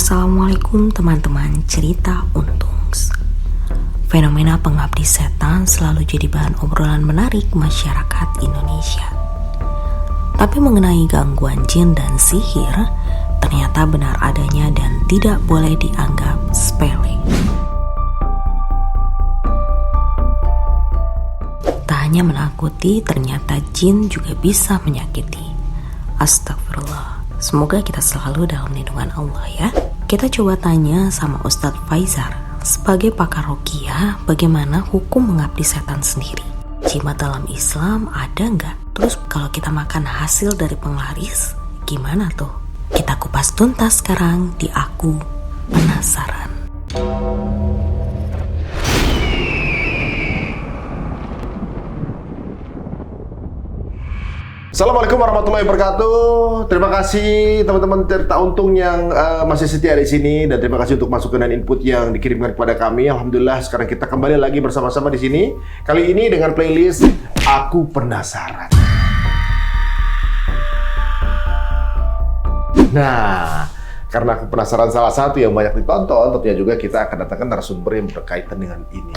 Assalamualaikum teman-teman cerita Untungs. Fenomena pengabdi setan selalu jadi bahan obrolan menarik masyarakat Indonesia. Tapi mengenai gangguan jin dan sihir, ternyata benar adanya dan tidak boleh dianggap sepele. Tak hanya menakuti, ternyata jin juga bisa menyakiti. Astagfirullah. Semoga kita selalu dalam lindungan Allah ya. Kita coba tanya sama Ustadz Faizar, sebagai pakar ruqyah, bagaimana hukum mengabdi setan sendiri? Jimat dalam Islam ada nggak? Terus kalau kita makan hasil dari penglaris, gimana tuh? Kita kupas tuntas sekarang di Aku Penasaran. Assalamualaikum warahmatullahi wabarakatuh. Terima kasih teman-teman cerita untung yang masih setia di sini, dan terima kasih untuk masukan dan input yang dikirimkan kepada kami. Alhamdulillah sekarang kita kembali lagi bersama-sama di sini. Kali ini dengan playlist Aku Penasaran. Nah, karena Aku Penasaran salah satu yang banyak ditonton, tentunya juga kita akan datangkan narasumber yang berkaitan dengan ini.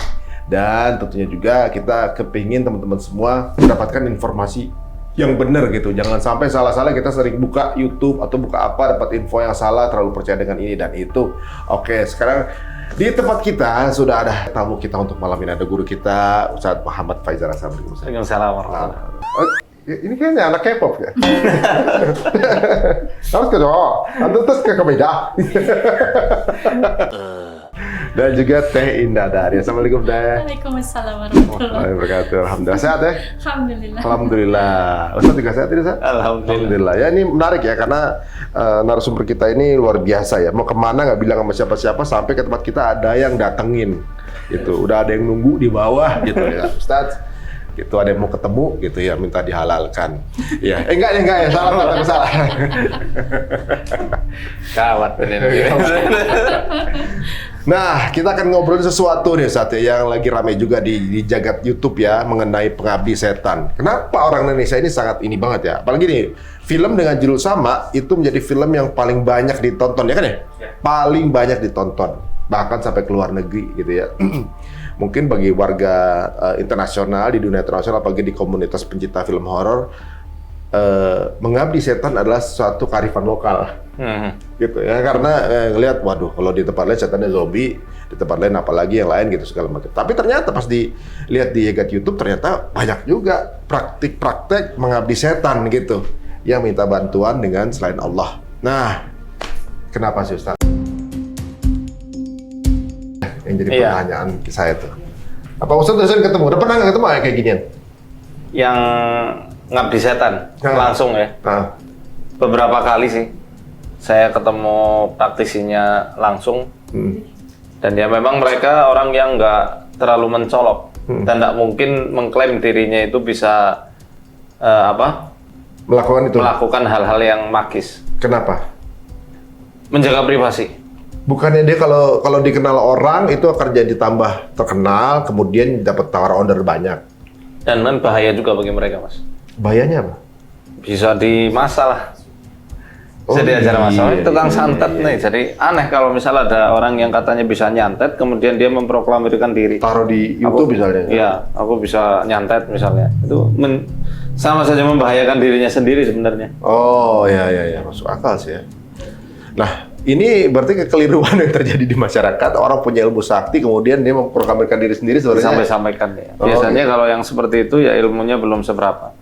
Dan tentunya juga kita kepingin teman-teman semua mendapatkan informasi yang benar gitu. Jangan sampai salah-salah kita sering buka YouTube atau buka apa dapat info yang salah, terlalu percaya dengan ini dan itu. Oke, sekarang di tempat kita sudah ada tamu kita untuk malam ini. Ada guru kita Ustadz Muhammad Faizar. Assalamualaikum. Waalaikumsalam. Ini kayaknya anak K-pop ya. Harus ke cowok, terus ke beda. Dan juga Teh Indah Dari. Assalamualaikum Teh. Waalaikumsalam warahmatullahi wabarakatuh. Alhamdulillah sehat ya? Alhamdulillah. Alhamdulillah. Ustaz juga sehat ini, Ustaz? Alhamdulillah. Ya ini menarik ya, karena narasumber kita ini luar biasa ya. Mau kemana nggak bilang sama siapa-siapa, sampai ke tempat kita ada yang datengin. Gitu. Udah ada yang nunggu di bawah gitu ya. Ustaz, gitu ada yang mau ketemu gitu ya, minta dihalalkan. Ya, enggak ya, salah. Kawat ini. Nah, kita akan ngobrolin sesuatu nih saat yang lagi ramai juga di jagat YouTube ya, mengenai pengabdi setan. Kenapa orang Indonesia ini sangat ini banget ya? Apalagi nih, film dengan judul sama itu menjadi film yang paling banyak ditonton ya kan ya? Paling banyak ditonton, bahkan sampai ke luar negeri gitu ya. Mungkin bagi warga internasional, di dunia internasional, apalagi di komunitas pencinta film horor, mengabdi setan adalah suatu kearifan lokal. Gitu ya, karena ngelihat waduh, kalau di tempat lain setannya zombie, di tempat lain apalagi yang lain gitu segala macam. Tapi ternyata pas dilihat di YouTube ternyata banyak juga praktik-praktek mengabdi setan gitu yang minta bantuan dengan selain Allah. Nah, kenapa sih Ustaz? Yang jadi pertanyaan saya tuh. Apa Ustaz udah sering ketemu? Udah pernah nggak ketemu kayak ginian? Yang ngabdi setan langsung ya? Beberapa kali sih saya ketemu praktisinya langsung, dan ya memang mereka orang yang nggak terlalu mencolok dan nggak mungkin mengklaim dirinya itu bisa melakukan hal-hal yang magis. Kenapa? Menjaga privasi. Bukannya dia kalau dikenal orang itu akan jadi tambah terkenal, kemudian dapat tawar order banyak. Dan kan bahaya juga bagi mereka, Mas. Bahayanya apa? Bisa di masalah. Bisa diajar masalah. Tukang santet nih. Jadi aneh kalau misalnya ada orang yang katanya bisa nyantet, kemudian dia memproklamirkan diri. Taruh di YouTube misalnya. Iya, aku bisa nyantet misalnya. Itu sama saja membahayakan dirinya sendiri sebenarnya. Oh ya, masuk akal sih ya. Nah, ini berarti kekeliruan yang terjadi di masyarakat. Orang punya ilmu sakti, kemudian dia memproklamirkan diri sendiri sebenarnya. Disampaikan ya. Biasanya kalau yang seperti itu ya ilmunya belum seberapa.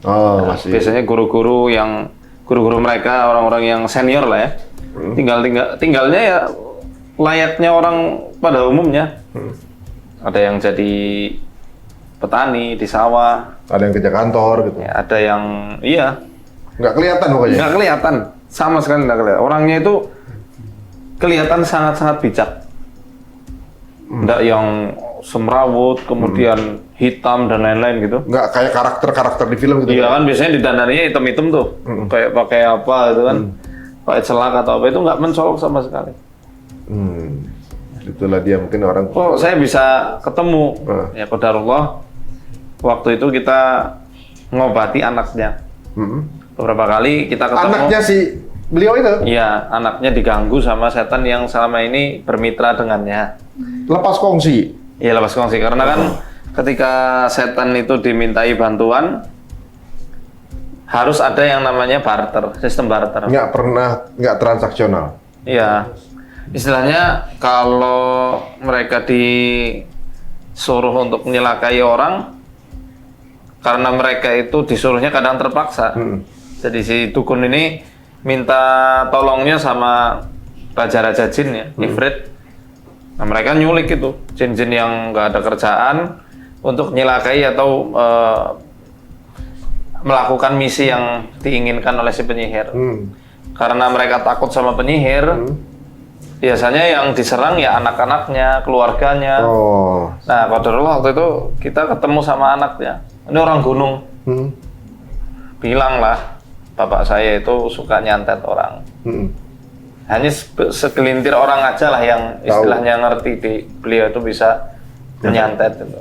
Masih. Biasanya guru-guru mereka orang-orang yang senior lah ya. Tinggalnya ya layaknya orang pada umumnya. Ada yang jadi petani di sawah. Ada yang kerja kantor gitu. Ya, ada yang nggak kelihatan pokoknya. Nggak kelihatan. Sama sekali nggak kelihatan. Orangnya itu kelihatan sangat-sangat bijak. Nggak yang semrawut, kemudian hitam dan lain-lain gitu. Nggak kayak karakter-karakter di film gitu. Iya kan, biasanya didandaninya hitam-hitam tuh. Kayak pakai apa gitu kan. Pakai celak atau apa, itu nggak mencolok sama sekali. Itulah dia mungkin orang. Oh, saya bisa ketemu. Ya qadarullah. Waktu itu kita ngobati anaknya. Beberapa kali kita ketemu. Anaknya si Beliau itu? Iya, anaknya diganggu sama setan yang selama ini bermitra dengannya. Lepas kongsi? Iya, lepas kongsi. Karena kan ketika setan itu dimintai bantuan, harus ada yang namanya barter, sistem barter. Nggak transaksional? Iya. Istilahnya kalau mereka disuruh untuk menyelakai orang, karena mereka itu disuruhnya kadang terpaksa. Jadi si dukun ini minta tolongnya sama raja-raja jin ya, Ifrit. Nah mereka nyulik itu jin-jin yang nggak ada kerjaan untuk nyelakai atau melakukan misi yang diinginkan oleh si penyihir. Karena mereka takut sama penyihir, biasanya yang diserang ya anak-anaknya, keluarganya. Nah, qadarullah waktu itu kita ketemu sama anaknya. Ini orang gunung. Bilang lah, bapak saya itu suka nyantet orang. Hanya segelintir orang aja lah yang istilahnya ngerti beliau itu bisa menyantet itu.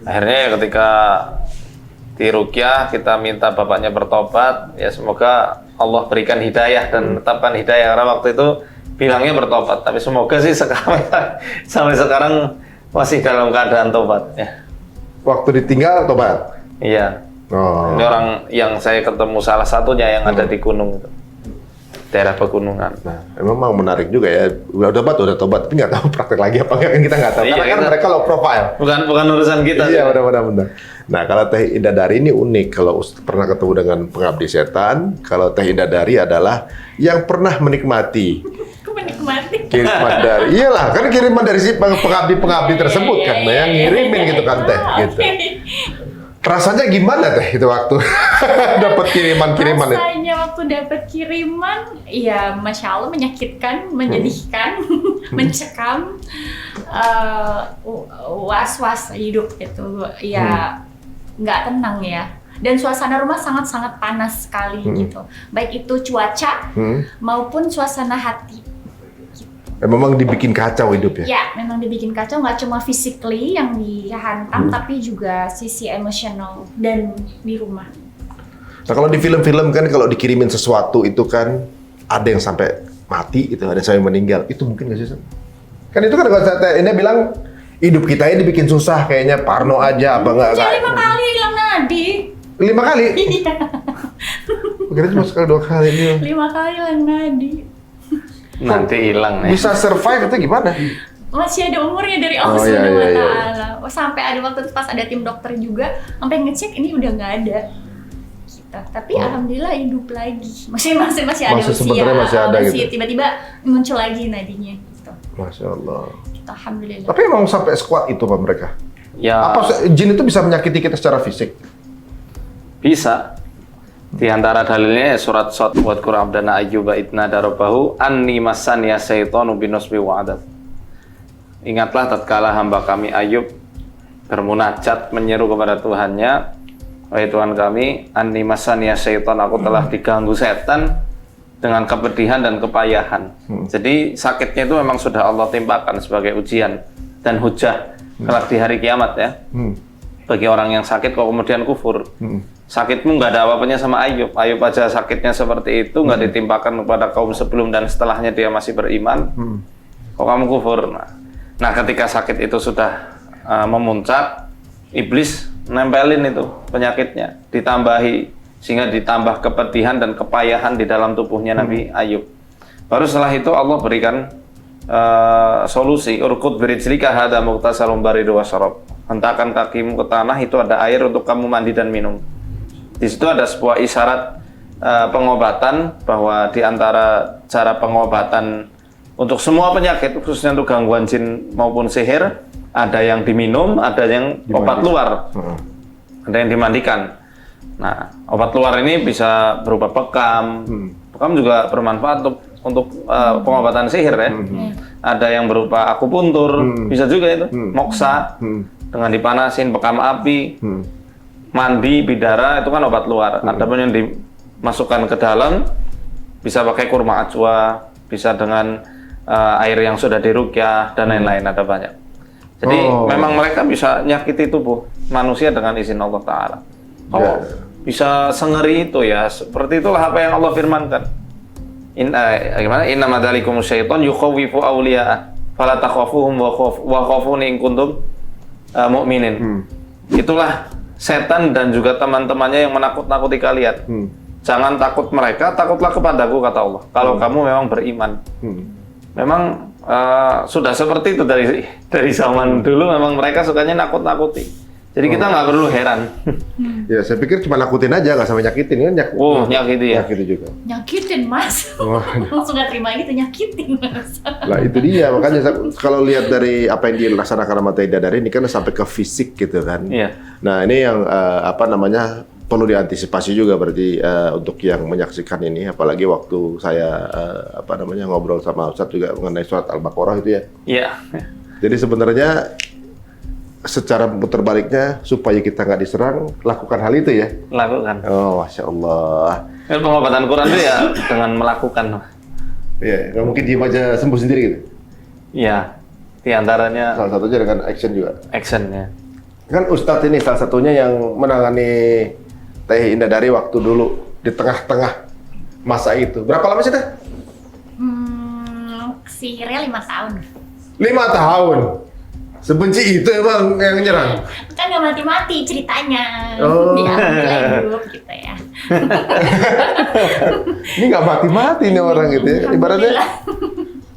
Akhirnya ketika di ruqyah kita minta bapaknya bertobat, ya semoga Allah berikan hidayah dan menetapkan hidayah. Karena waktu itu bilangnya bertobat, tapi semoga sih sekarang sampai sekarang masih dalam keadaan tobat. Ya. Waktu ditinggal tobat? Iya. Ini orang yang saya ketemu salah satunya yang ada di gunung itu, daerah pegunungan. Nah, memang menarik juga ya. Udah tobat, tapi nggak tahu praktek lagi apa nggak kan kita nggak tahu. Karena kan mereka low profile. Bukan urusan kita. Iya, benar. Nah, kalau Teh Indah Dari ini unik. Kalau pernah ketemu dengan pengabdi setan, kalau Teh Indah Dari adalah yang pernah menikmati. Kiriman dari, iyalah kan kiriman dari si pengabdi tersebut kan, yang ngirimin gitu kan Teh, gitu. Rasanya gimana Teh itu waktu dapat kiriman itu? Rasanya waktu dapat kiriman, ya masya Allah menyakitkan, menyedihkan, mencekam, was-was hidup gitu, ya nggak tenang ya. Dan suasana rumah sangat-sangat panas sekali gitu, baik itu cuaca maupun suasana hati. Memang dibikin kacau hidupnya? Ya, memang dibikin kacau, nggak cuma physically yang dihantam, tapi juga sisi emosional dan di rumah. Nah kalau di film-film kan kalau dikirimin sesuatu itu kan ada yang sampai mati, itu ada yang sampai meninggal, itu mungkin nggak sih? Kan itu kan kalau ini bilang hidup kita ini dibikin susah, kayaknya parno aja apa nggak? 5 kali hilang nadi. 5 kali? Iya. Kira cuma sekali 2 kali dia. 5 kali hilang nadi. Nanti hilang nih. Bisa survive itu gimana? Masih ada umurnya dari Allah Subhanahu wa Ta'ala. Sampai ada waktu pas ada tim dokter juga sampai ngecek ini udah nggak ada. Gitu. Tapi alhamdulillah hidup lagi. Masih ada usia. Masih ada gitu. Tiba-tiba muncul lagi nadinya. Gitu. Masya Allah. Gitu, alhamdulillah. Tapi emang sampai sekuat itu Pak mereka? Ya. Apa jin itu bisa menyakiti kita secara fisik? Bisa. Di antara dalilnya surat Shad wa Qur abdana ayyuba idna darabahu anni massaniya syaitanu binusbi wa adab. Ingatlah tatkala hamba kami Ayub bermunajat menyeru kepada Tuhannya, wahai Tuhan kami, anni massaniya syaitan, aku telah diganggu setan dengan kepedihan dan kepayahan. Jadi sakitnya itu memang sudah Allah timpakan sebagai ujian dan hujah kelak di hari kiamat ya. Bagi orang yang sakit kok kemudian kufur. Sakitmu nggak ada apa-apanya sama Ayub. Ayub aja sakitnya seperti itu, nggak ditimpakan kepada kaum sebelum dan setelahnya dia masih beriman. Kok kamu kufur? Nah, ketika sakit itu sudah memuncak, iblis nempelin itu penyakitnya, ditambahi sehingga ditambah kepedihan dan kepayahan di dalam tubuhnya Nabi Ayub. Baru setelah itu Allah berikan solusi. Urqud birijlika hadza mughtasalun baridun wa syarab. Hentakan kakimu ke tanah, itu ada air untuk kamu mandi dan minum. Di situ ada sebuah isyarat pengobatan, bahwa di antara cara pengobatan untuk semua penyakit, khususnya untuk gangguan jin maupun sihir, ada yang diminum, ada yang obat luar, ada yang dimandikan. Nah, obat luar ini bisa berupa bekam. Bekam juga bermanfaat untuk pengobatan sihir ya. Ada yang berupa akupuntur, bisa juga itu, moksa. Dengan dipanasin, bekam api, mandi, bidara, itu kan obat luar. Ada pun yang dimasukkan ke dalam, bisa pakai kurma ajwa, bisa dengan air yang sudah diruqyah, dan lain-lain, ada banyak. Jadi memang mereka bisa nyakiti tubuh manusia dengan izin Allah Ta'ala. bisa sengeri itu ya. Seperti itulah apa yang Allah firmankan. Inna madzalikum syaiton yukhawifu awliya'a fala takhafuhum wa khafuni in kuntum mu'minin. Itulah setan dan juga teman-temannya yang menakut-nakuti kalian. Jangan takut mereka, takutlah kepadaku, kata Allah. Kalau kamu memang beriman. Memang sudah seperti itu dari zaman dulu. Memang mereka sukanya nakut-nakuti. Jadi kita nggak perlu heran. Ya, saya pikir cuma nakutin aja, nggak sampai nyakitin kan? Nyakiti ya. Nyakitin juga. Nyakitin Mas. Langsung nggak terima gitu, nyakitin Mas. Lah itu dia, makanya kalau lihat dari apa yang dilaksanakan sama Teh Dadar ini kan sampai ke fisik gitu kan. Iya. Nah ini yang perlu diantisipasi juga berarti untuk yang menyaksikan ini, apalagi waktu saya ngobrol sama Ustadz juga mengenai surat Al-Baqarah itu ya. Iya. Jadi sebenarnya secara putar baliknya supaya kita nggak diserang, lakukan hal itu ya. Lakukan. Oh, Masya Allah. Pengobatan Quran itu ya dengan melakukan. Iya, nggak mungkin diem aja sembuh sendiri gitu. Iya. Di antaranya Salah satunya dengan action juga. actionnya. Kan Ustadz ini salah satunya yang menangani Teh Indah Dari waktu dulu di tengah-tengah masa itu. Berapa lama sih Teh? Sihirnya 5 tahun. 5 tahun. Sebenci itu emang yang nyerang. Kan nggak mati-mati ceritanya. Oh. Ya, alhamdulillah hidup gitu ya. Ini nggak mati-mati nih orang gitu ya. Ibaratnya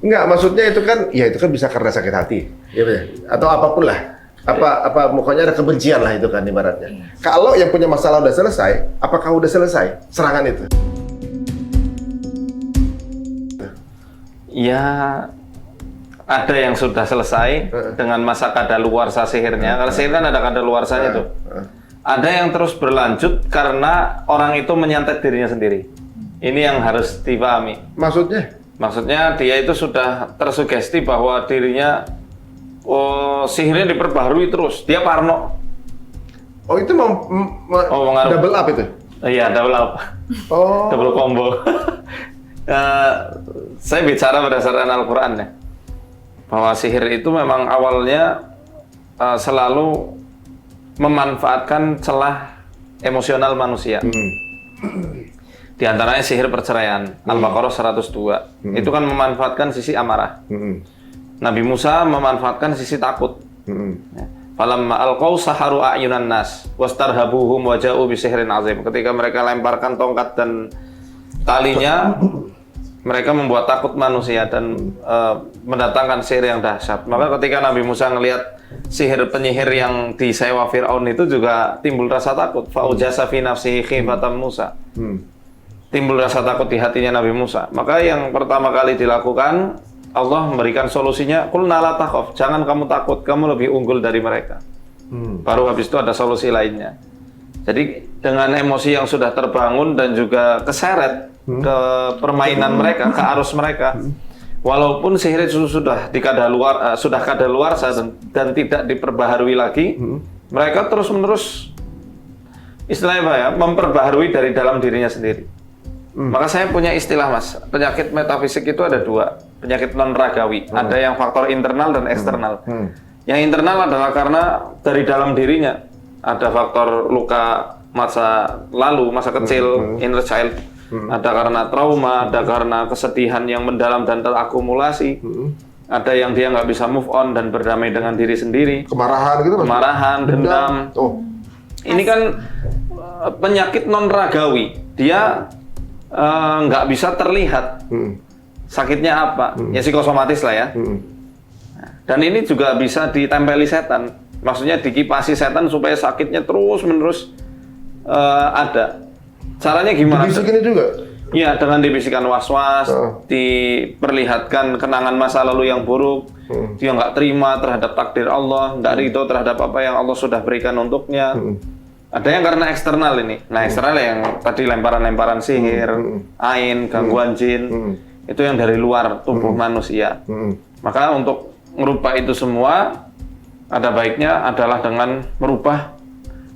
nggak, maksudnya itu kan bisa karena sakit hati, ya bener? Atau apapun lah. Pokoknya ada kebencian lah itu kan ibaratnya. Kalau yang punya masalah udah selesai, apakah udah selesai serangan itu? Ya, ada yang sudah selesai dengan masa kadaluarsa sihirnya. Kalau sihir kan ada kadaluarsanya tuh. Ada yang terus berlanjut karena orang itu menyantet dirinya sendiri. Ini yang harus dipahami. Maksudnya dia itu sudah tersugesti bahwa dirinya sihirnya diperbaharui terus. Dia parno. Oh, itu mengaruh. Double up itu? Iya, double up. Oh. Double combo. Saya bicara berdasarkan Al-Quran ya. Bahwa sihir itu memang awalnya selalu memanfaatkan celah emosional manusia. Di antaranya sihir perceraian, Al-Baqarah 102. Itu kan memanfaatkan sisi amarah. Nabi Musa memanfaatkan sisi takut. Falamma alqaw saharu a'yunan nas wastarhabuhum wa ja'u bisihrin azim. Ketika mereka lemparkan tongkat dan talinya, mereka membuat takut manusia dan mendatangkan sihir yang dahsyat. Maka ketika Nabi Musa ngelihat sihir penyihir yang disewa Fir'aun itu juga timbul rasa takut. Fa'ujasa fi nafsihi khifatan Musa. Timbul rasa takut di hatinya Nabi Musa. Maka yang pertama kali dilakukan, Allah memberikan solusinya, qulna la takhaf, jangan kamu takut, kamu lebih unggul dari mereka. Baru habis itu ada solusi lainnya. Jadi dengan emosi yang sudah terbangun dan juga keseret ke permainan mereka, ke arus mereka, walaupun sihir itu sudah kadaluarsa dan tidak diperbaharui lagi, mereka terus-menerus istilahnya apa ya, memperbaharui dari dalam dirinya sendiri. Maka saya punya istilah Mas, penyakit metafisik itu ada 2, penyakit non ragawi. Ada yang faktor internal dan eksternal. Yang internal adalah karena dari dalam dirinya ada faktor luka masa lalu, masa kecil, inner child. Ada karena trauma, ada karena kesedihan yang mendalam dan terakumulasi. Ada yang dia nggak bisa move on dan berdamai dengan diri sendiri. Kemarahan gitu Mas? Kemarahan, dendam. Ini kan penyakit non ragawi. Dia nggak bisa terlihat sakitnya apa, ya psikosomatis lah ya. Dan ini juga bisa ditempeli setan, maksudnya dikipasi setan supaya sakitnya terus-menerus ada. Caranya gimana? Dibisikin juga? Iya, dengan dibisikkan was-was, diperlihatkan kenangan masa lalu yang buruk, dia nggak terima terhadap takdir Allah, nggak ridho terhadap apa yang Allah sudah berikan untuknya. Ada yang karena eksternal ini. Nah, eksternal yang tadi lemparan-lemparan sihir, ain, gangguan jin, itu yang dari luar tubuh manusia. Maka untuk merubah itu semua, ada baiknya adalah dengan merubah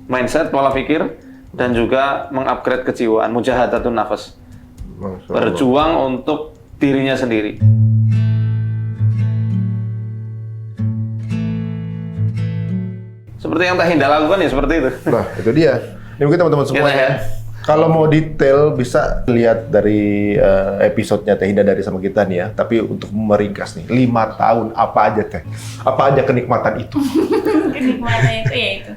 mindset, pola pikir, dan juga mengupgrade kejiwaan, mujahadatun nafas. Berjuang untuk dirinya sendiri. Seperti yang Teh Indah lakukan ya seperti itu. Nah, itu dia. Ini mungkin teman-teman semua Gitu ya. Kalau mau detail bisa lihat dari episodenya Teh Hinda dari sama kita nih ya. Tapi untuk meringkas nih, 5 tahun apa aja Teh? Apa aja kenikmatan itu? Kenikmatannya itu ya itu.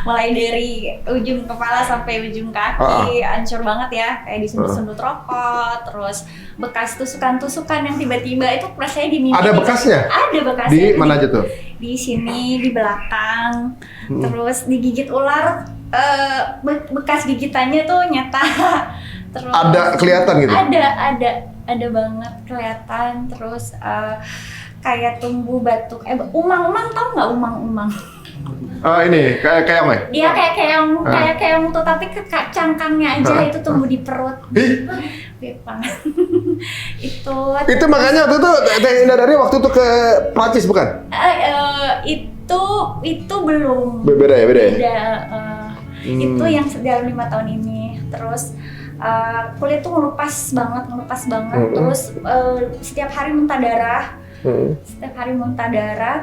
Mulai dari ujung kepala sampai ujung kaki, hancur banget ya. Kayak disundut-sundut rokok, terus bekas tusukan-tusukan yang tiba-tiba itu rasanya di mimpi. Ada bekasnya? Ada bekasnya. Di mana aja tuh? Di sini, di belakang, terus digigit ular. Bekas gigitannya tuh nyata. Terus Ada kelihatan gitu? Ada banget kelihatan. Terus kayak tumbuh batuk. Umang-umang, tau nggak umang-umang? Ini kayak keong ya? Iya kayak keong tuh, tapi cangkangnya aja itu tumbuh di perut. Pipang. Itu makanya waktu itu Teh Hinda dari waktu itu ke Prancis bukan? Itu belum. Beda ya? Beda. Itu yang dalam 5 tahun ini. Terus kulit tuh ngelupas banget. Terus setiap hari muntah darah.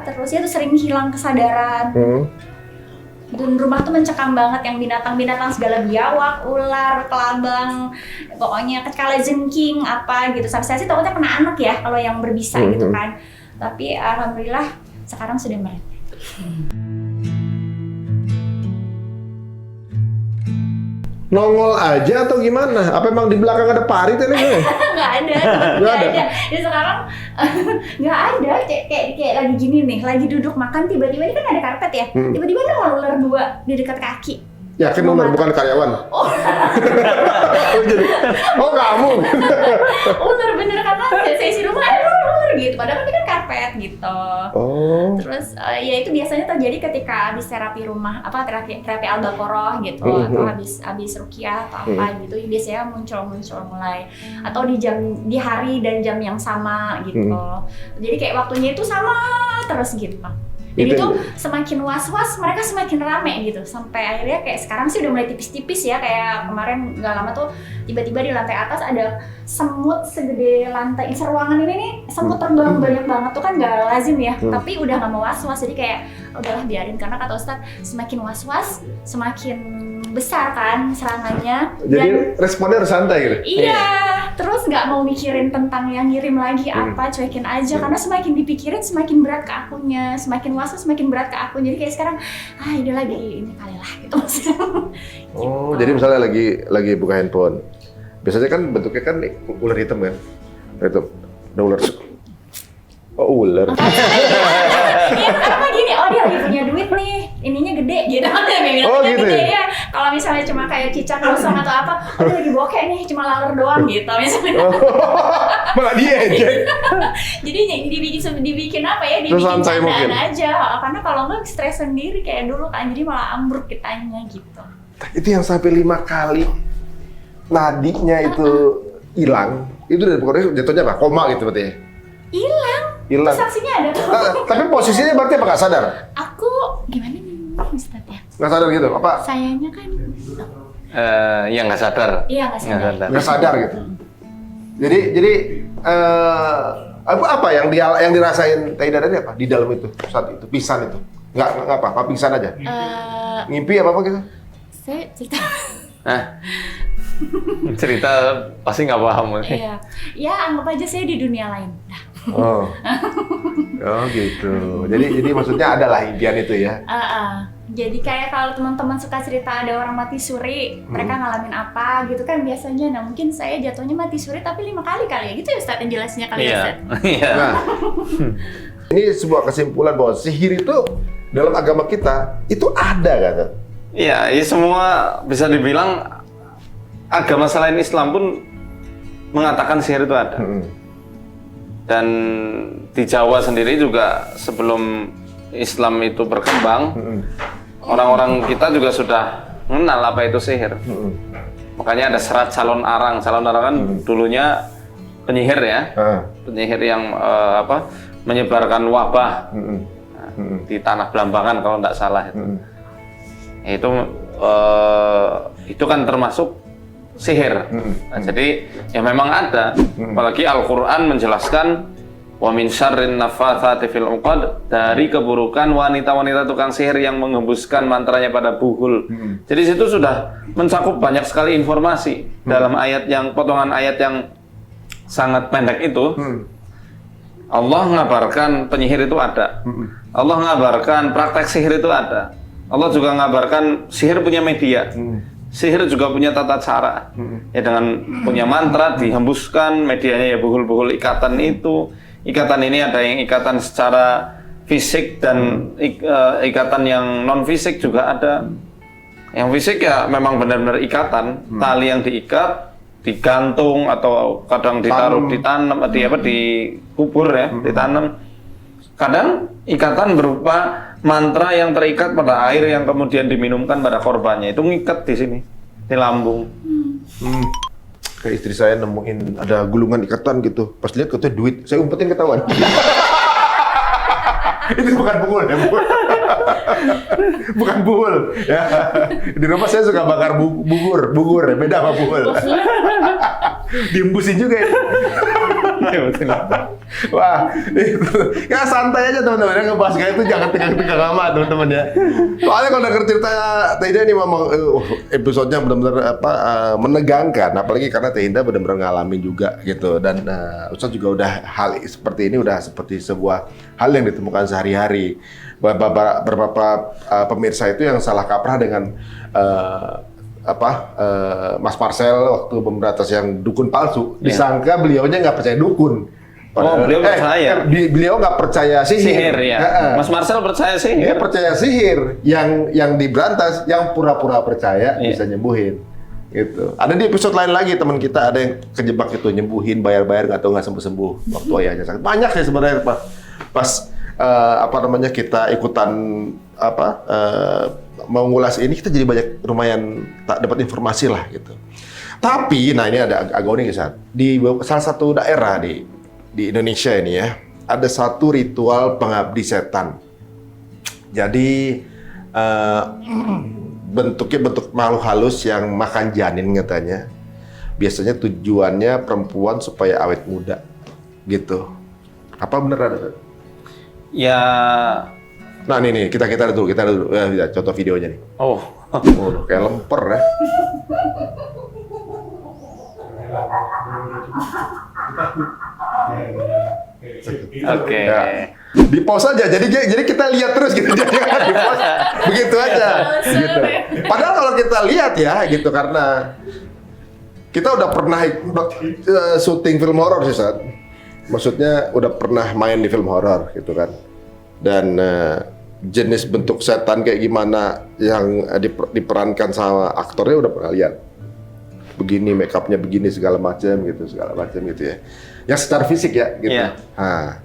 Terus ya tuh sering hilang kesadaran. Dan rumah tuh mencekam banget, yang binatang-binatang segala, biawak, ular, kelabang, pokoknya kalajengking apa gitu. Sampai saya sih takutnya kena anak ya kalau yang berbisa gitu kan. Tapi alhamdulillah sekarang sudah meredah. Nongol aja atau gimana? Apa emang di belakang ada pari tadi? Nggak ada. Jadi sekarang nggak ada. Kayak lagi gini nih, lagi duduk makan, tiba-tiba ini kan ada karpet ya. Tiba-tiba ada ular 2 di dekat kaki. Yakin ular bukan karyawan? Oh kamu? Ular bener karena saya isi rumah ada ular gitu. Padahal ini kan karpet gitu. Oh. Terus ya itu biasanya terjadi ketika habis terapi rumah, terapi Al-Baqarah gitu, atau habis ruqyah atau apa gitu. Biasanya muncul mulai, atau di hari dan jam yang sama gitu. Jadi kayak waktunya itu sama terus gitu. Dan itu semakin was-was, mereka semakin rame gitu. Sampai akhirnya kayak sekarang sih udah mulai tipis-tipis ya. Kayak kemarin nggak lama tuh tiba-tiba di lantai atas ada semut segede lantai ruangan ini nih. Semut terbang banyak banget tuh kan nggak lazim ya. Tapi udah nggak mau was-was, jadi kayak udahlah biarin. Karena kata Ustadz, semakin was-was semakin besar kan serangannya. Jadi responnya harus santai gitu? Iya, terus nggak mau mikirin tentang yang ngirim lagi apa, cuekin aja. Karena semakin dipikirin semakin berat ke akunya, semakin was-was semakin berat ke aku. Jadi kayak sekarang, ini lagi ini kali lah gitu maksudnya. Oh, jadi misalnya lagi buka handphone, biasanya kan bentuknya kan ular hitam kan? Itu ada ular. Oh ular. Iya, karena gini, dia lagi punya duit nih, ininya gede gitu. Gitu gede ya? ya. Kalau misalnya cuma kayak cicak kosong atau apa, dia lagi bokeh nih, cuma laler doang gitu misalnya. Malah dia ejek. Jadi dibikin apa ya? Dibikin santai candaan mungkin. aja. Karena kalau nggak stres sendiri kayak dulu kan, jadi malah ambruk kitanya gitu. Itu yang sampai 5 kali nadinya itu hilang. Itu dari pokoknya jatuhnya apa? Koma gitu berarti ya? Hilang. Hilang. Saksinya ada tuh. Tapi posisinya berarti apa nggak sadar? Aku gimana nih Ustadz ya? Nggak sadar gitu? Apa? Sayangnya kan. Ya nggak sadar. Iya nggak sadar. Nggak sadar gitu. Jadi apa yang dirasain Teh Hinda tadi apa di dalam itu saat itu pingsan itu? Nggak apa pingsan aja? Ngimpi apa gitu? Saya cerita. Cerita pasti nggak paham. Iya, ya anggap aja saya di dunia lain. Oh gitu. Jadi maksudnya adalah impian itu ya? Jadi kayak kalau teman-teman suka cerita ada orang mati suri, mereka ngalamin apa gitu kan biasanya. Nah mungkin saya jatuhnya mati suri tapi 5 kali ya gitu ya Ustadz yang jelasnya kali ya Ustadz. Iya. Nah, ini sebuah kesimpulan bahwa sihir itu dalam agama kita itu ada kan? Iya, ya semua bisa dibilang agama selain Islam pun mengatakan sihir itu ada. Dan di Jawa sendiri juga sebelum Islam itu berkembang, orang-orang kita juga sudah mengenal apa itu sihir. Makanya ada serat calon arang. Calon arang kan dulunya penyihir ya, penyihir yang menyebarkan wabah di tanah Belambangan kalau tidak salah itu. Itu kan termasuk sihir. Nah, jadi ya memang ada. Apalagi Al-Quran menjelaskan wa min syarrin naffatsati fil 'uqad, dari keburukan wanita-wanita tukang sihir yang menghembuskan mantranya pada buhul. Jadi situ sudah mencakup banyak sekali informasi dalam ayat yang potongan ayat yang sangat pendek itu. Allah ngabarkan penyihir itu ada. Allah ngabarkan praktek sihir itu ada. Allah juga ngabarkan sihir punya media. Sihir juga punya tata cara. Ya dengan punya mantra dihembuskan, medianya ya buhul-buhul ikatan itu. Ikatan ini ada yang ikatan secara fisik dan ikatan yang non fisik juga ada. Yang fisik ya memang benar-benar ikatan, tali yang diikat, digantung atau kadang ditaruh ditanam, dikubur ya, ditanam. Kadang ikatan berupa mantra yang terikat pada air yang kemudian diminumkan pada korbannya, itu ngikat di sini, di lambung. Kayak istri saya nemuin ada gulungan ikatan gitu. Pas lihat katanya duit, saya umpetin ketahuan. Itu bukan buhul ya, bukan buhul. Ya. Di rumah saya suka bakar bubur, beda sama buhul. Diembusin juga ya. Wah, ya santai aja teman-teman ya, ngebahas kayak itu jangan tegang-tegang amat teman-teman ya. Soalnya kalau denger cerita Teh Indah ini memang episodenya benar-benar menegangkan, apalagi karena Teh Indah benar-benar ngalamin juga gitu, dan Ustadz juga udah hal seperti ini udah seperti sebuah hal yang ditemukan sehari-hari. Beberapa pemirsa itu yang salah kaprah dengan Mas Marcel waktu pemberantas yang dukun palsu, disangka beliaunya nggak percaya dukun. Beliau percaya. Beliau nggak percaya sihir. Ya. Mas Marcel percaya sihir. Dia percaya sihir. Yang diberantas, yang pura-pura percaya bisa nyembuhin. Gitu. Ada di episode lain lagi teman kita ada yang kejebak itu nyembuhin, bayar-bayar nggak tahu nggak sembuh-sembuh waktu ayahnya sakit. Banyak ya sebenarnya pas kita ikutan mau ngulas ini, kita jadi banyak lumayan dapat informasi lah gitu. Tapi, nah ini ada agak unik ya, di salah satu daerah di Indonesia ini ya, ada satu ritual pengabdi setan. Jadi bentuknya bentuk makhluk halus yang makan janin katanya. Biasanya tujuannya perempuan supaya awet muda gitu. Apa bener ada? Ya. Nah nih kita dulu ya, contoh videonya nih. Oh, kayak lemper ya. Oke. Ya. Di pause aja, jadi kita lihat terus gitu, jangan di pause, begitu aja. Gitu. Padahal kalau kita lihat ya gitu, karena kita udah pernah syuting film horor sih Sat. Maksudnya udah pernah main di film horor gitu kan. Dan jenis bentuk setan kayak gimana yang diperankan sama aktornya udah pernah lihat. Begini make upnya begini segala macam gitu ya. Yang secara fisik ya gitu. Yeah. Nah,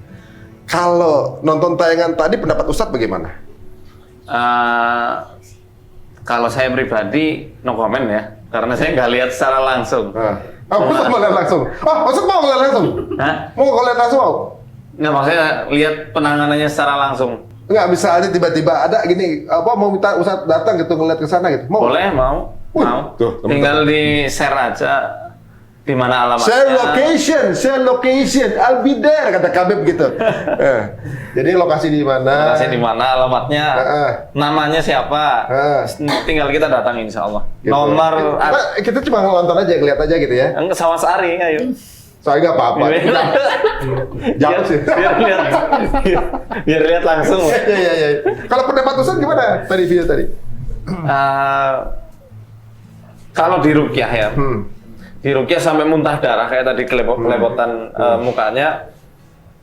kalau nonton tayangan tadi pendapat Ustadz bagaimana? Kalau saya pribadi no comment ya, karena saya nggak lihat secara langsung. Ustadz mau lihat langsung? Ustadz mau lihat langsung? Hah? Mau lihat langsung mau? Nggak, maksudnya lihat penanganannya secara langsung. Nggak, bisa aja tiba-tiba ada gini, mau minta Ustadz datang gitu ngeliat ke sana gitu? Mau? Boleh, mau. Tuh, tinggal di share aja di mana alamatnya. Share location, I'll be there kata Kabib gitu. Jadi lokasi di mana? Lokasi di mana, alamatnya, namanya siapa? Tinggal kita datang insya Allah. Gitu. Nomor. Kita cuma nonton aja, ngeliat aja gitu ya. Sama Sari, ayo. Soalnya nggak apa-apa. Jauh sih. Biar lihat langsung. Iya. Kalau pendapat Ustadz gimana tadi video tadi? Kalau di ruqyah ya, di ruqyah sampai muntah darah kayak tadi kelepotan mukanya.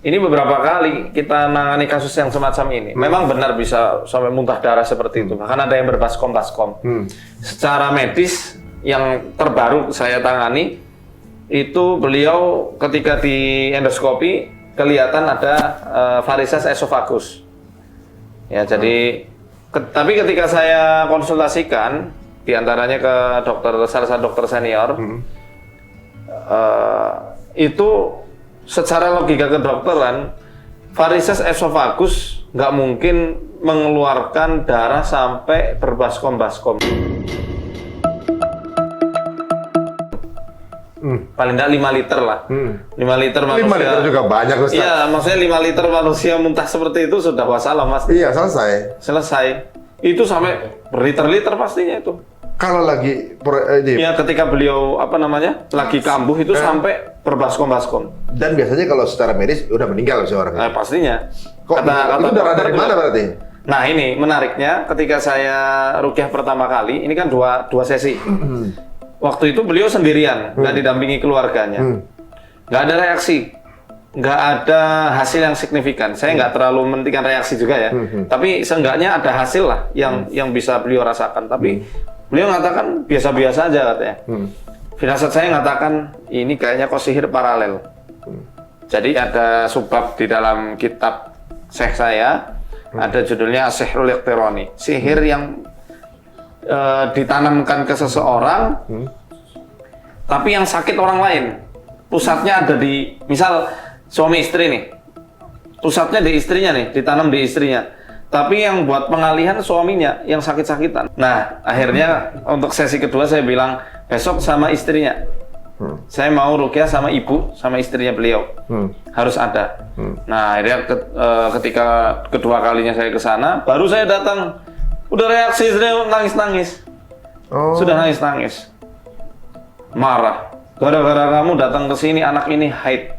Ini beberapa kali kita nangani kasus yang semacam ini. Memang benar bisa sampai muntah darah seperti itu. Bahkan ada yang berbaskom-baskom. Secara medis yang terbaru saya tangani, itu beliau ketika di endoskopi kelihatan ada varises esophagus. Ya, jadi tapi ketika saya konsultasikan diantaranya ke salah satu dokter senior, itu secara logika kedokteran varises esophagus nggak mungkin mengeluarkan darah sampai berbaskom-baskom. Paling enggak 5 liter lah. 5 liter manusia. 5 liter juga banyak Ustaz. Iya, maksudnya 5 liter manusia muntah seperti itu sudah wassalam Mas. Iya, selesai. Selesai. Itu sampai berliter-liter pastinya itu. Kalau lagi Ya ketika beliau lagi kambuh itu sampai berbaskom-baskom. Dan biasanya kalau secara medis udah meninggal sih orangnya. Pastinya. Kok itu darah dari mana berarti? Nah ini menariknya ketika saya rukyah pertama kali, ini kan dua sesi. Waktu itu beliau sendirian, nggak didampingi keluarganya. Nggak ada reaksi, nggak ada hasil yang signifikan. Saya nggak terlalu mementingkan reaksi juga ya. Tapi seenggaknya ada hasil lah yang bisa beliau rasakan. Tapi beliau mengatakan biasa-biasa aja katanya. Firasat saya mengatakan ini kayaknya kok sihir paralel. Jadi ada subbab di dalam kitab syekh saya, ada judulnya Sihrul Iqtirani, sihir yang ditanamkan ke seseorang, tapi yang sakit orang lain. Pusatnya ada di, misal suami istri nih, pusatnya di istrinya nih, ditanam di istrinya. Tapi yang buat pengalihan suaminya yang sakit-sakitan. Nah, akhirnya untuk sesi kedua saya bilang besok sama istrinya. Saya mau rukyah sama ibu, sama istrinya beliau. Harus ada. Nah, akhirnya ketika kedua kalinya saya ke sana, baru saya datang. Udah reaksi istrinya nangis-nangis. Sudah nangis-nangis. Marah. Gara-gara kamu datang ke sini, anak ini haid.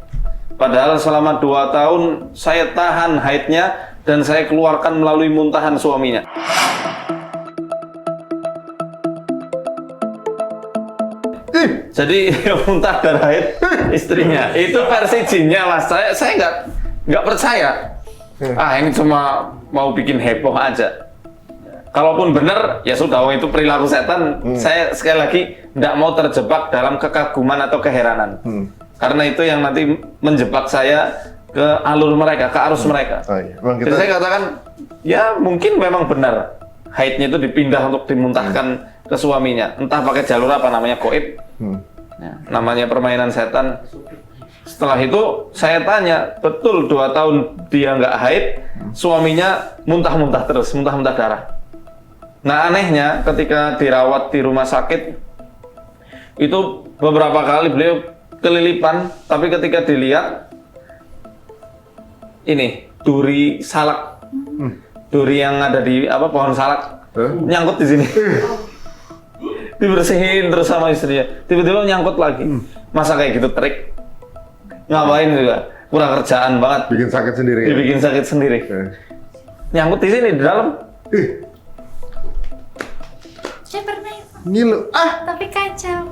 Padahal selama 2 tahun saya tahan haidnya dan saya keluarkan melalui muntahan suaminya. Jadi muntah darah haid istrinya. Itu versi jinnya Mas. Saya nggak percaya. Ini cuma mau bikin heboh aja. Kalaupun benar, ya sudah, itu perilaku setan. Saya sekali lagi nggak mau terjebak dalam kekaguman atau keheranan. Karena itu yang nanti menjebak saya ke alur mereka, ke arus mereka. Jadi saya katakan, ya mungkin memang benar. Haidnya itu dipindah untuk dimuntahkan ke suaminya. Entah pakai jalur apa, namanya goib. Ya, namanya permainan setan. Setelah itu saya tanya, betul 2 tahun dia nggak haid, suaminya muntah-muntah terus, muntah-muntah darah. Nah anehnya ketika dirawat di rumah sakit, itu beberapa kali beliau kelilipan, tapi ketika dilihat, ini duri salak, duri yang ada di pohon salak, nyangkut di sini. Dibersihin terus sama istrinya, tiba-tiba nyangkut lagi. Masa kayak gitu trik? Ngapain juga? Kurang kerjaan banget. Bikin sakit sendiri. Dibikin sakit sendiri. Nyangkut di sini di dalam. Saya pernah itu. Ngilu. Tapi kaca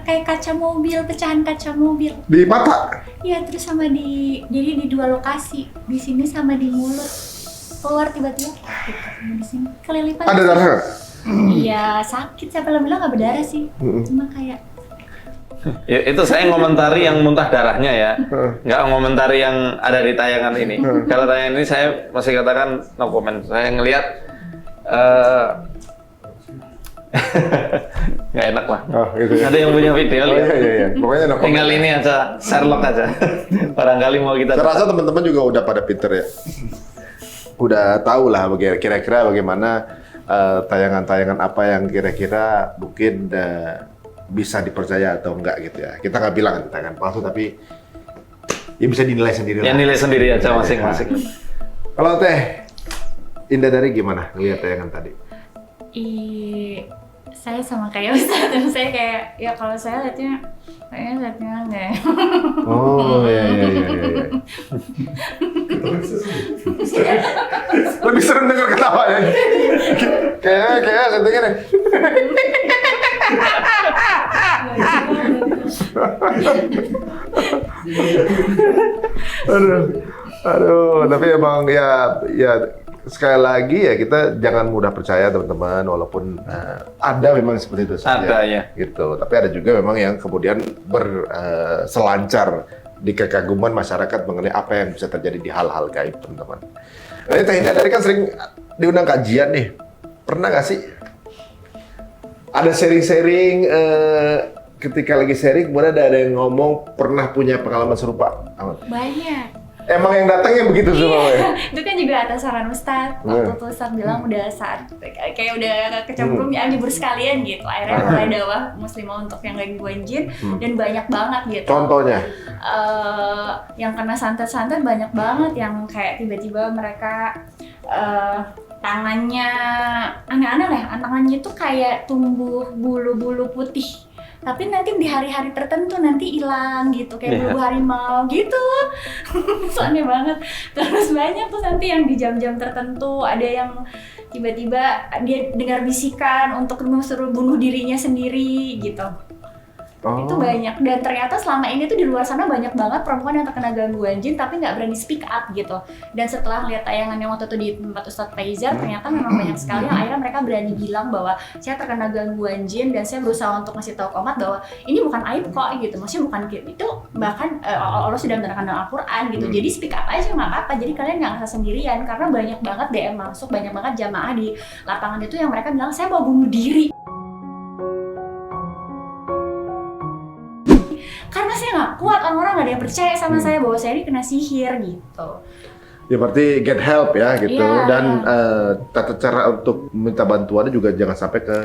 kayak kaca mobil, pecahan kaca mobil. Di mata? Iya, terus sama jadi di 2 lokasi, di sini sama di mulut. Keluar tiba-tiba di sini kelilipan. Ada darah? Iya, sakit. Saya belum bilang nggak berdarah sih, cuma kayak. Ya, itu saya ngomentari yang muntah darahnya ya, nggak ngomentari yang ada di tayangan ini. Kalau tayangan ini saya masih katakan no comment. Saya ngelihat nggak enak lah. Gitu ya. Ada yang punya video lihat. Iya. Pokoknya no comment. Tinggal ini aja, Sherlock aja. Barangkali mau kita. Saya rasa teman-teman juga udah pada pinter ya. Udah tahu lah kira-kira bagaimana tayangan-tayangan apa yang kira-kira mungkin bisa dipercaya atau enggak gitu ya. Kita nggak bilang itu tayangan palsu, tapi ya bisa dinilai sendiri lah. Ya nilai sendiri aja masing-masing. Kalau Teh Indah dari gimana ngelihat tayangan tadi? Saya sama kayak Ustadz, saya kayak, ya kalau saya lihatnya enggak. Oh iya. Lebih serem denger ketawa ya. Kayaknya sentingnya deh. Aduh, tapi emang ya sekali lagi ya kita jangan mudah percaya teman-teman, walaupun ada memang seperti itu saja. Ada ya. Gitu. Tapi ada juga memang yang kemudian berselancar di kekaguman masyarakat mengenai apa yang bisa terjadi di hal-hal gaib, teman-teman. Nah, Teh Indah tadi kan sering diundang kajian nih. Pernah nggak sih ada sharing-sharing ketika lagi sharing kemudian ada yang ngomong pernah punya pengalaman serupa? Banyak. Emang yang datangnya begitu semua ya? Itu kan juga atas saran Ustadz. Waktu itu Ustadz bilang udah saat kayak udah kecemplung ya libur sekalian gitu. Akhirnya mulai dakwah muslimah untuk yang gangguan jin dan banyak banget gitu. Contohnya? Yang kena santet-santet banyak banget, yang kayak tiba-tiba mereka tangannya aneh-aneh lah, tangannya tuh kayak tumbuh bulu-bulu putih. Tapi nanti di hari-hari tertentu nanti hilang gitu, kayak bulu harimau gitu. Itu aneh banget. Terus banyak tuh nanti yang di jam-jam tertentu, ada yang tiba-tiba dia dengar bisikan untuk suruh bunuh dirinya sendiri gitu. Itu banyak, dan ternyata selama ini tuh di luar sana banyak banget perempuan yang terkena gangguan jin tapi nggak berani speak up gitu. Dan setelah lihat tayangan yang waktu itu di tempat Ustadz Faizar, ternyata memang banyak sekali yang akhirnya mereka berani bilang bahwa saya terkena gangguan jin dan saya berusaha untuk ngasih tahu komat bahwa ini bukan aib kok gitu, maksudnya bukan itu, bahkan Allah sudah menerangkan dalam Al-Quran gitu. Jadi speak up aja nggak apa-apa, jadi kalian nggak ngerasa sendirian, karena banyak banget DM masuk, banyak banget jamaah di lapangan itu yang mereka bilang saya mau bunuh diri. Karena saya nggak kuat, orang-orang nggak ada yang percaya sama saya bahwa saya ini kena sihir gitu. Ya berarti get help ya gitu. Iya. Dan tata cara untuk minta bantuannya juga jangan sampai ke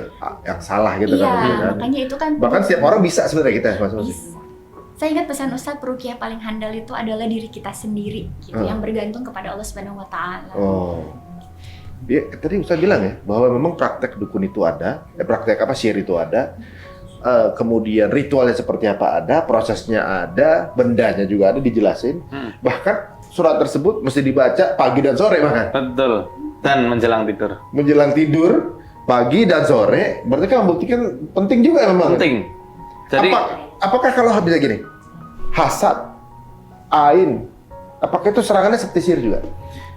yang salah gitu Iya, kan. makanya itu kan. Bahkan setiap orang bisa sebenarnya kita masing-masing. Bisa. Saya ingat pesan Ustadz, peruqyah paling handal itu adalah diri kita sendiri gitu, yang bergantung kepada Allah Subhanahu wa taala. Oh. Ya, tadi Ustadz bilang ya bahwa memang praktek dukun itu ada, praktek apa sihir itu ada. Kemudian ritualnya seperti apa ada, prosesnya ada, bendanya juga ada dijelasin. Bahkan surat tersebut mesti dibaca pagi dan sore bahkan. Betul. Dan menjelang tidur. Menjelang tidur, pagi dan sore, berarti kan membuktikan penting juga memang. Penting. Jadi apakah kalau bisa gini, hasad, ain, apakah itu serangannya seperti sihir juga?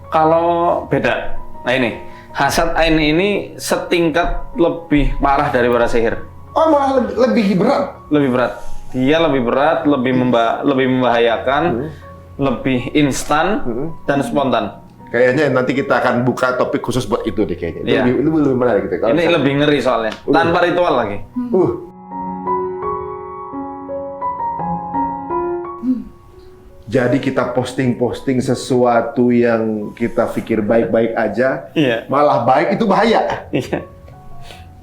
kalau beda. Nah ini, hasad ain ini setingkat lebih parah daripada sihir. Oh malah lebih berat? Lebih berat. Dia lebih berat, lebih membahayakan, lebih instan dan spontan. Kayaknya nanti kita akan buka topik khusus buat itu deh kayaknya. Iya. Itu lebih menarik gitu. Ini lebih ngeri soalnya, tanpa ritual lagi. Jadi kita posting-posting sesuatu yang kita pikir baik-baik aja, malah baik itu bahaya. Iya.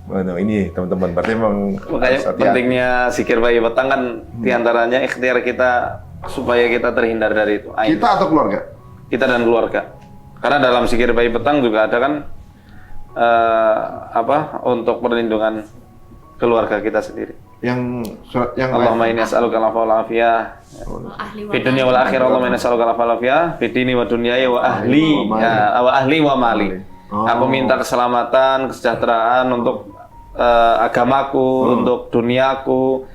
Nah, ini teman-teman, berarti memang makanya pentingnya zikir bayi petang kan diantaranya ikhtiar kita supaya kita terhindar dari itu. Ain. Kita atau keluarga? Kita dan keluarga. Karena dalam zikir bayi petang juga ada kan untuk perlindungan keluarga kita sendiri. Yang surat yang Allahumma inni as'aluka al-'afwa wal 'afiyah fid dunya wal akhirah. Allahumma inni as'aluka al-'afwa wal 'afiyah fid dini wa dunyaya wa ahli wa mali. Aku minta keselamatan, kesejahteraan untuk agamaku, untuk duniaku,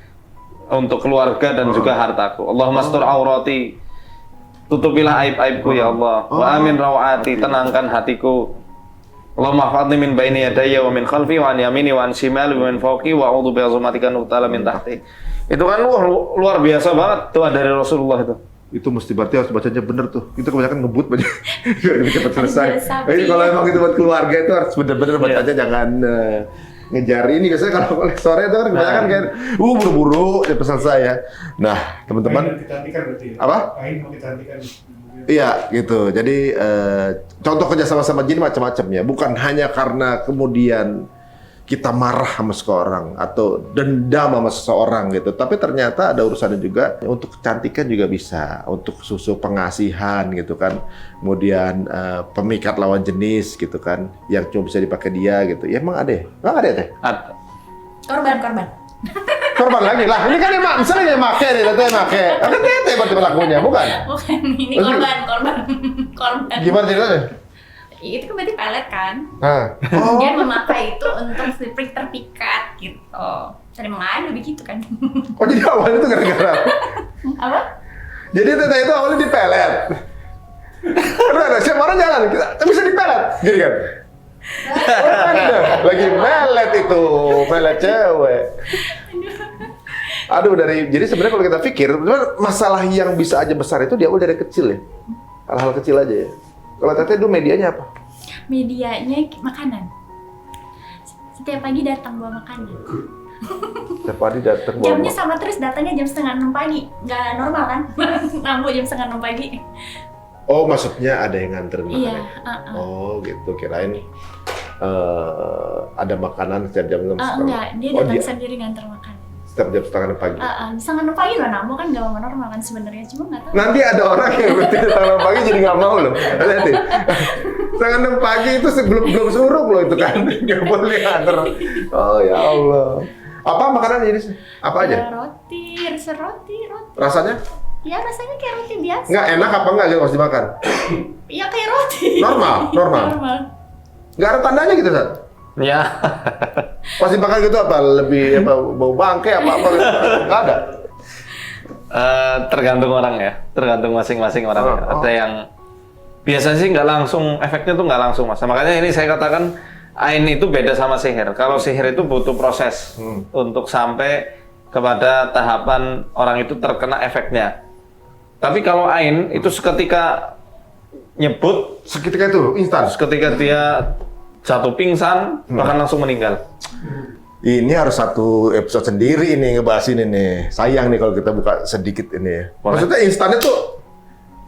untuk keluarga dan juga hartaku. Allahumma astur aurati, tutupilah aib-aibku ya Allah. Wa amin rawati, tenangkan hatiku. Allahumma hafadni min baini yadayya wa min khalfi wa an yamini wa an shimali wa min fawqi wa a'udzu bi'azumatika an uqtala min tahti. Itu kan luar biasa banget doa dari Rasulullah itu. Itu mesti berarti harus bacanya bener tuh. Itu kebanyakan ngebut baca. Biar cepat selesai. Jadi kalau emang itu buat keluarga itu harus bener-bener bacanya jangan ngejar ini. Biasanya kalau sore itu kan kebanyakan kayak buru-buru cepat selesai ya. Nah, teman-teman apa? Iya gitu. Jadi contoh kerjasama sama jin macam-macam ya. Bukan hanya karena kemudian kita marah sama seseorang atau dendam sama seseorang gitu. Tapi ternyata ada urusannya juga untuk kecantikan juga bisa, untuk susu pengasihan gitu kan. Kemudian pemikat lawan jenis gitu kan, yang cuma bisa dipakai dia gitu. Ya emang ada ya? Emang ada ya Teh? Ada. Korban lagi lah. Ini kan emang misalnya dia make nih, Teh make. Kan Teh berarti pelakunya, bukan? Bukan, ini korban. Gimana ceritanya? Itu kan berarti pelet kan? Dia memakai itu untuk listrik terpikat gitu. Sering ada begitu kan? Oh jadi awalnya itu gara-gara apa? Jadi Teh itu awalnya dipelet. Karena ada siapa orang jalan, kita bisa dipelet, gitu kan? Lagi melet itu, melet cewek. Aduh jadi sebenarnya kalau kita pikir, masalah yang bisa aja besar itu diawal dari kecil ya, hal-hal kecil aja ya. Kalau Teteh dulu medianya apa? Medianya makanan. Setiap pagi datang bawa makanan. Setiap pagi datang bawa Jamnya sama terus, datangnya jam 5:30 pagi. Nggak normal kan? Nambah jam 5:30 pagi. Oh, maksudnya ada yang nganterin Iya. makanan? Oh, gitu. Kirain ada makanan setiap jam 6 Enggak, dia datang sendiri nganter makan. Setiap jam setengah 6 pagi? Setengah 6 pagi lah, Namo kan nggak mau normal kan sebenarnya, cuma nggak tahu. Nanti ada orang yang berarti setengah 6 pagi jadi nggak mau loh. Hati-hati. Setengah 6 pagi itu belum suruh loh itu kan. Nggak boleh nganter. Oh ya Allah. Apa makanan ini? Apa aja? Ya, roti. Rasanya? Ya rasanya kayak roti biasa. Nggak enak apa nggak gitu harus dimakan? Ya kayak roti. Normal. Nggak ada tandanya gitu, Sat? Ya. Pas dimakan gitu apa? Lebih bau bangke apa gitu? Nggak ada? Tergantung orang ya, tergantung masing-masing orang. Ada yang biasa sih nggak langsung, efeknya tuh nggak langsung, Mas. Makanya ini saya katakan ain itu beda sama sihir. Kalau sihir itu butuh proses untuk sampai kepada tahapan orang itu terkena efeknya. Tapi kalau ain itu seketika nyebut, seketika itu instan. Seketika dia jatuh pingsan, bahkan langsung meninggal. Ini harus satu episode sendiri ini ngebahas ini nih. Sayang nih kalau kita buka sedikit ini. Maksudnya instan itu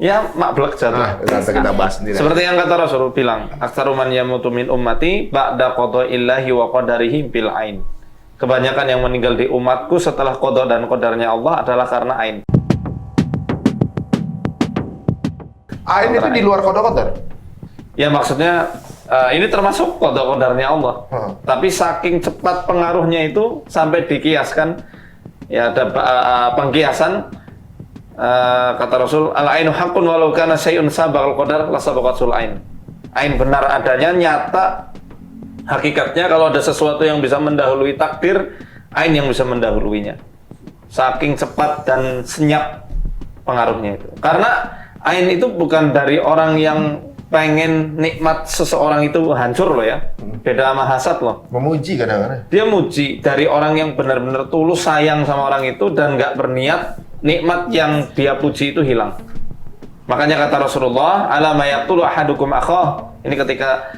ya makblek jatuh. Nanti kita bahas sendiri. Seperti yang kata Rasul bilang, "Aktsaru man yamutu min ummati ba'da qada'illahi wa qadarihi bil ain." Kebanyakan yang meninggal di umatku setelah qada dan qadarnya Allah adalah karena ain. Ain itu di luar qada-qadar. Ya maksudnya ini termasuk qada qadarnya Allah. Tapi saking cepat pengaruhnya itu sampai dikiaskan, ya ada pengkiasan. Kata Rasul, al-ainu haqqun walau kana syai'un sabaqal qadar la sabaqatul ain. Ain benar adanya, nyata hakikatnya. Kalau ada sesuatu yang bisa mendahului takdir, ain yang bisa mendahuluinya. Saking cepat dan senyap pengaruhnya itu. Karena ain itu bukan dari orang yang pengen nikmat seseorang itu hancur loh ya. Beda sama hasad loh. Memuji kadang-kadang. Dia muji dari orang yang benar-benar tulus sayang sama orang itu dan nggak berniat nikmat yang dia puji itu hilang. Makanya kata Rasulullah, "Ala ma yaqtulu ahadukum akhah." Ini ketika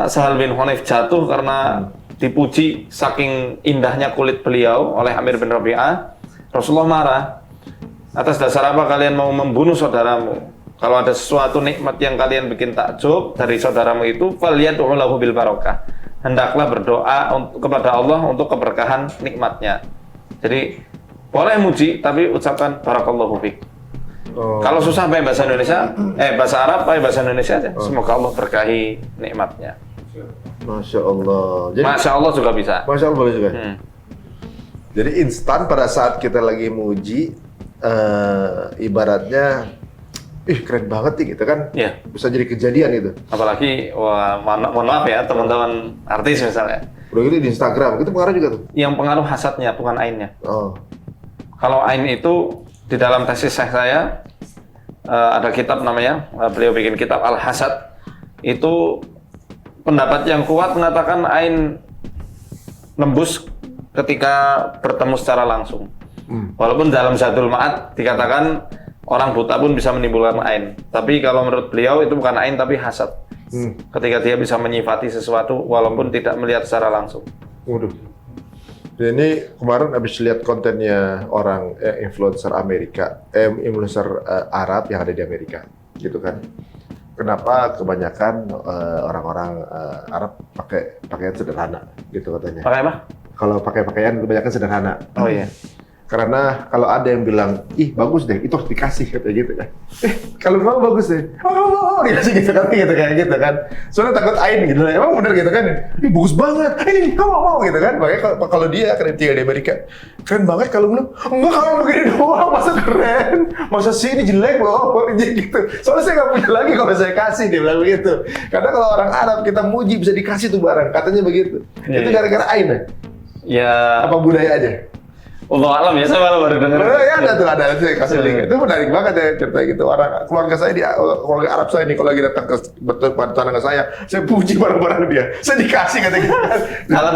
Sahal bin Hunayf jatuh karena dipuji saking indahnya kulit beliau oleh Amir bin Rabi'ah. Rasulullah marah. Atas dasar apa kalian mau membunuh saudaramu? Kalau ada sesuatu nikmat yang kalian bikin takjub dari saudaramu itu, falyad'u lahu bil barakah. Hendaklah berdoa kepada Allah untuk keberkahan nikmatnya. Jadi boleh muji, tapi ucapkan barakallahu fiik. Kalau susah pakai bahasa Indonesia, bahasa Arab pakai bahasa Indonesia aja. Semoga Allah berkahi nikmatnya. Masya Allah. Jadi, Masya Allah juga bisa. Masya Allah boleh juga. Jadi instan pada saat kita lagi muji, ibaratnya, keren banget nih gitu kan? Iya. Bisa jadi kejadian itu. Apalagi, mohon maaf ya teman-teman artis misalnya. Udah gitu di Instagram, itu pengaruh juga tuh? Yang pengaruh hasadnya, bukan ainnya. Kalau ain itu di dalam tesis saya ada kitab namanya, beliau bikin kitab Al-Hasad. Itu pendapat yang kuat mengatakan ain nembus ketika bertemu secara langsung. Walaupun dalam Zadul Ma'ad dikatakan orang buta pun bisa menimbulkan ain. Tapi kalau menurut beliau itu bukan ain tapi hasad. Ketika dia bisa menyifati sesuatu walaupun tidak melihat secara langsung. Waduh. Dan ini kemarin habis lihat kontennya orang influencer Amerika, influencer Arab yang ada di Amerika, gitu kan? Kenapa kebanyakan orang-orang Arab pakai pakaian sederhana, gitu katanya? Pakai apa? Kalau pakai pakaian kebanyakan sederhana. Oh iya. Karena kalau ada yang bilang, ih bagus deh, itu harus dikasih katanya gitu kan. Kalau mau bagus deh, oh dikasih gitu kan, kayak gitu kan. Soalnya takut ain gitu, emang bener gitu kan. Ih bagus banget, ini mau gitu kan. Makanya kalau dia keren tinggal di Amerika, keren banget kalau belum. Enggak kalau begini doang, masa keren, masa sih ini jelek loh, gitu. Soalnya saya nggak punya lagi kalau saya kasih, dia bilang begitu. Karena kalau orang Arab kita muji bisa dikasih tuh barang, katanya begitu. Itu gara-gara ain ya? Ya. Apa budaya aja? Allah alam ya, saya malah baru dengar. Ya ada sih kasih link. Itu menarik banget ya cerita gitu. Orang keluarga saya keluarga Arab saya nih kalau lagi datang ke tetangga saya puji barang-barang dia. Saya dikasih katanya. Kalau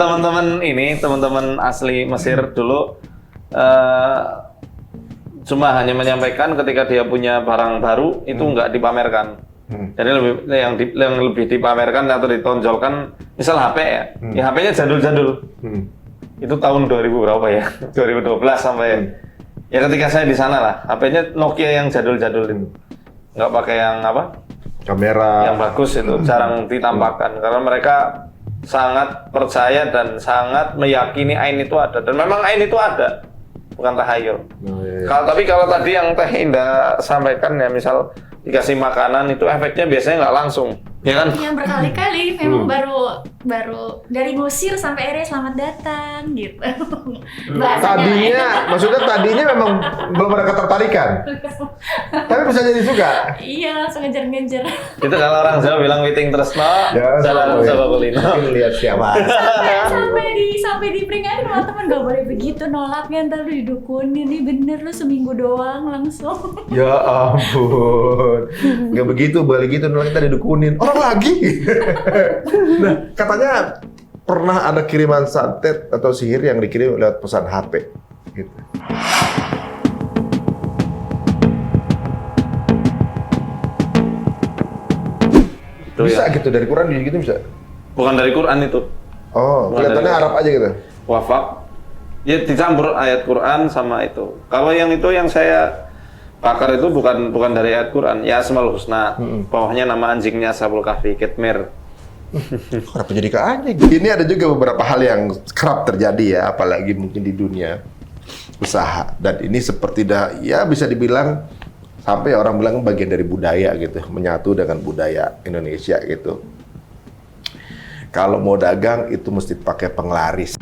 teman-teman asli Mesir dulu cuma hanya menyampaikan ketika dia punya barang baru itu nggak dipamerkan. Jadi yang lebih dipamerkan atau ditonjolkan misal HP ya. Ya HP-nya jadul-jadul. Itu tahun 2000 berapa ya? 2012 sampai ya ketika saya di sana lah. HP-nya Nokia yang jadul-jadul itu. nggak pakai yang apa? Kamera. Yang bagus itu jarang ditampakkan karena mereka sangat percaya dan sangat meyakini ain itu ada dan memang ain itu ada, bukan tahayul. Iya. Tapi kalau tadi yang Teh Indah sampaikan ya, misal dikasih makanan itu efeknya biasanya nggak langsung, ya kan? Yang berkali-kali memang baru dari ngusir sampai akhirnya selamat datang gitu. Maksudnya tadinya memang belum ada ketertarikan, tapi bisa jadi suka. Iya, langsung ngejar-ngejar. Itu kalau orang Jawa bilang witing tresno, jalan sama kulino. Lihat siapa. sampai diperingatin sama teman, gak boleh begitu nolaknya, ntar lu didukunin. Nih bener lu seminggu doang langsung. Ya ampun, nggak begitu, balik gitu nolak kita didukunin. Orang lagi. Nah, katanya pernah ada kiriman santet atau sihir yang dikirim lewat pesan HP gitu. Bisa gitu dari Quran gitu bisa? Bukan dari Quran itu. Oh, kelihatannya Arab aja gitu. Wafak. Ya dicampur ayat Quran sama itu. Kalau yang itu yang saya pakar itu bukan dari ayat Quran. Ya Asmaul Husna. Bawahnya nama anjingnya Ashabul Kahfi, Kitmir. Kenapa jadi ke anjing? Ini ada juga beberapa hal yang kerap terjadi ya, apalagi mungkin di dunia usaha. Dan ini seperti ya bisa dibilang sampai orang bilang bagian dari budaya gitu, menyatu dengan budaya Indonesia gitu. Kalau mau dagang itu mesti pakai penglaris